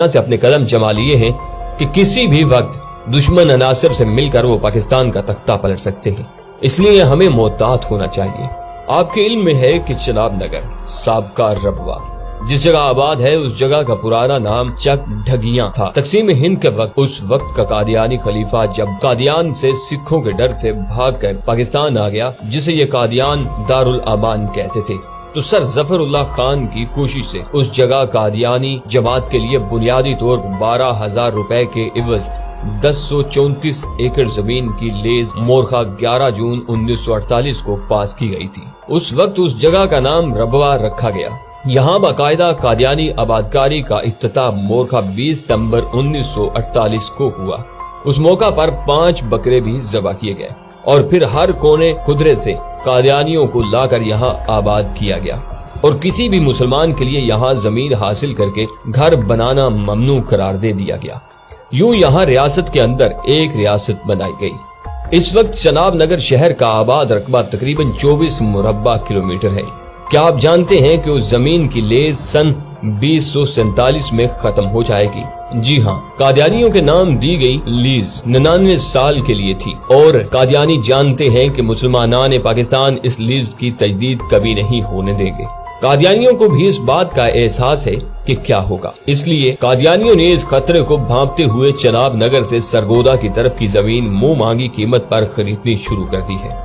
से अपने कदम जमा लिए हैं कि किसी भी वक्त दुश्मन अनासर से मिलकर वो पाकिस्तान का तख्ता पलट सकते हैं। इसलिए हमें मोहतात होना चाहिए। आपके इल्म में है कि चनाब नगर साबका रबवा जिस जगह आबाद है उस जगह का पुराना नाम चक ढगियां था। तकसीम हिंद के वक्त उस वक्त का कादियानी खलीफा जब कादियान से सिखों के डर से भागकर पाकिस्तान आ गया, जिसे ये कादियान दारुल अमान कहते थे, तो सर जफरुल्लाह खान की कोशिश से उस जगह कादियानी जमात के लिए बुनियादी तौर पर 12,000 रुपए के इवज 1034 एकड़ जमीन की लेज मोरखा 11 जून 1948 को पास की गई थी। उस वक्त उस जगह का नाम रबवा रखा गया। यहाँ बाकायदा कादियानी आबादकारी का इफ्तिताह मोरखा 20 सितंबर 1948 को हुआ। उस मौका पर 5 बकरे भी ज़बह किए गए और फिर हर कोने खुदरे से कादियानियों को लाकर यहाँ आबाद किया गया और किसी भी मुसलमान के लिए यहाँ जमीन हासिल करके घर बनाना ममनू करार दे दिया गया। यूं यहाँ रियासत के अंदर एक रियासत बनाई गई। इस वक्त चनाब नगर शहर का आबाद रकबा तकरीबन 24 मुरब्बा किलोमीटर है। क्या आप जानते हैं कि उस जमीन की लेज सन 2047 में खत्म हो जाएगी? जी हाँ, कादियानियों के नाम दी गई लीज 99 साल के लिए थी और कादियानी जानते हैं कि मुसलमानान पाकिस्तान इस लीज की तजदीद कभी नहीं होने देंगे। कादियानियों को भी इस बात का एहसास है कि क्या होगा, इसलिए कादियानियों ने इस खतरे को भांपते हुए चनाब नगर से सरगोदा की तरफ की जमीन मुंह मांगी कीमत पर खरीदनी शुरू कर दी है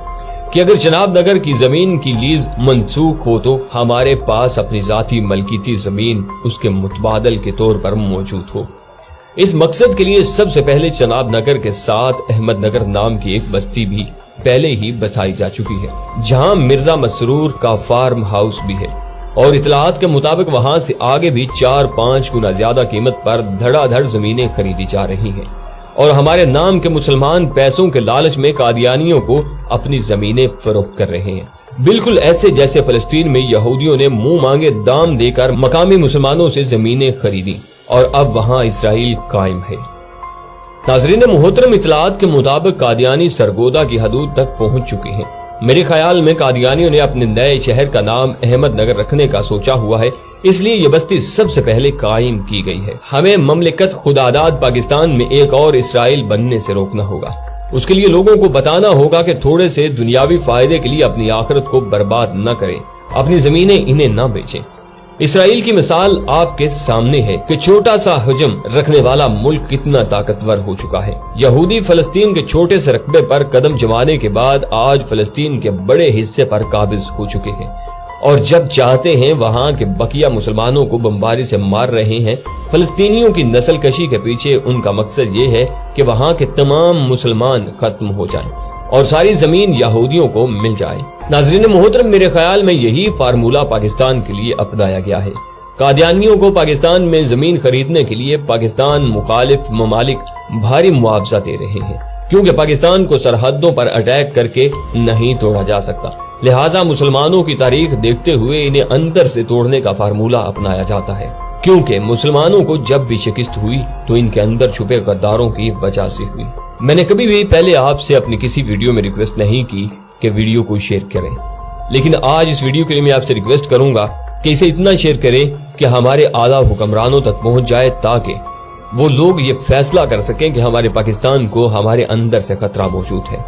कि अगर चनाब नगर की जमीन की लीज मनसूख हो तो हमारे पास अपनी जाती मलकीती जमीन उसके मुतबादल के तौर पर मौजूद हो। इस मकसद के लिए सबसे पहले चनाब नगर के साथ अहमद नगर नाम की एक बस्ती भी पहले ही बसाई जा चुकी है, जहां मिर्जा मसरूर का फार्म हाउस भी है और इतलात के मुताबिक वहां से आगे भी 4-5 गुना ज्यादा कीमत पर धड़ाधड़ जमीनें खरीदी जा रही हैं और हमारे नाम के मुसलमान पैसों के लालच में कादियानियों को अपनी जमीनें फरोख्त कर रहे हैं, बिल्कुल ऐसे जैसे फलस्तीन में यहूदियों ने मुंह मांगे दाम देकर मकामी मुसलमानों से जमीनें खरीदी और अब वहां इसराइल कायम है। नाज़रीन मोहतरम, इतलात के मुताबिक कादियानी सरगोदा की हदूद तक पहुंच चुके हैं। मेरे ख्याल में कादियानियों ने अपने नए शहर का नाम अहमद नगर रखने का सोचा हुआ है, इसलिए ये बस्ती सबसे पहले कायम की गई है। हमें ममलिकत खुदादाद पाकिस्तान में एक और इसराइल बनने से रोकना होगा। उसके लिए लोगों को बताना होगा कि थोड़े से दुनियावी फायदे के लिए अपनी आखिरत को बर्बाद न करें, अपनी जमीनें इन्हें न बेचें। इसराइल की मिसाल आपके सामने है कि छोटा सा हजम रखने वाला मुल्क कितना ताकतवर हो चुका है। यहूदी फलस्तीन के छोटे से रकबे पर कदम जमाने के बाद आज फलस्तीन के बड़े हिस्से पर काबिज हो चुके हैं और जब चाहते हैं वहां के बकिया मुसलमानों को बमबारी से मार रहे हैं। फलस्तीनियों की नस्ल कशी के पीछे उनका मकसद ये है कि वहां के तमाम मुसलमान खत्म हो जाएं और सारी जमीन यहूदियों को मिल जाए। नाज़रीन मोहतरम, मेरे ख्याल में यही फार्मूला पाकिस्तान के लिए अपनाया गया है। कादियानियों को पाकिस्तान में जमीन खरीदने के लिए पाकिस्तान मुखालिफ ममालिक भारी मुआवजा दे रहे हैं, क्योंकि पाकिस्तान को सरहदों पर अटैक करके नहीं तोड़ा जा सकता। लिहाजा मुसलमानों की तारीख देखते हुए इन्हें अंदर से तोड़ने का फार्मूला अपनाया जाता है, क्योंकि मुसलमानों को जब भी शिकस्त हुई तो इनके अंदर छुपे गद्दारों की वजह से हुई। मैंने कभी भी पहले आपसे अपनी किसी वीडियो में रिक्वेस्ट नहीं की कि वीडियो को शेयर करें, लेकिन आज इस वीडियो के लिए मैं आपसे रिक्वेस्ट करूंगा कि इसे इतना शेयर करें कि हमारे आला हुक्मरानों तक पहुंच जाए, ताकि वो लोग ये फैसला कर सकें कि हमारे पाकिस्तान को हमारे अंदर से खतरा मौजूद है।